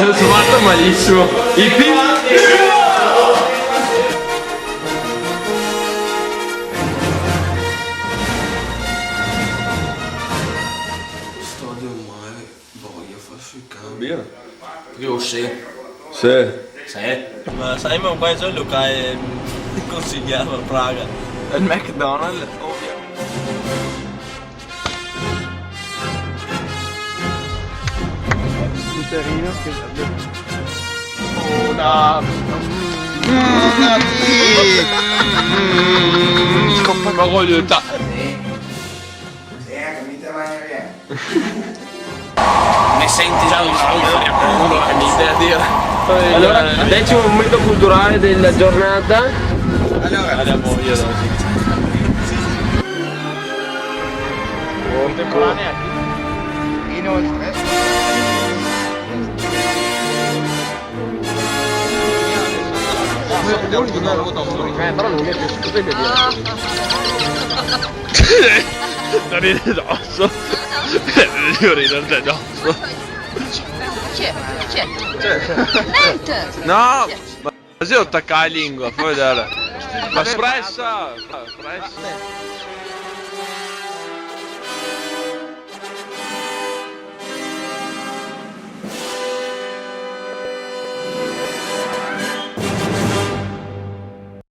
L'ho fatto malissimo. Il film. Stadio mare, voglio farsi il cambio. Via. Io sì. Sì. Sì. Ma sai ma questo è il locale consigliato a Praga. Il McDonald's, ovvio. Luterino che Ma voglio il Mi senti già un sogno? Niente da dire. Allora, decimo momento culturale della giornata. Andiamo io dopo. contemporanea inoltre però non mi è piaciuto vedere. Non ride addosso. Io rido addosso. No! Ma se lo attacca la lingua, fai vedere. Ma espressa!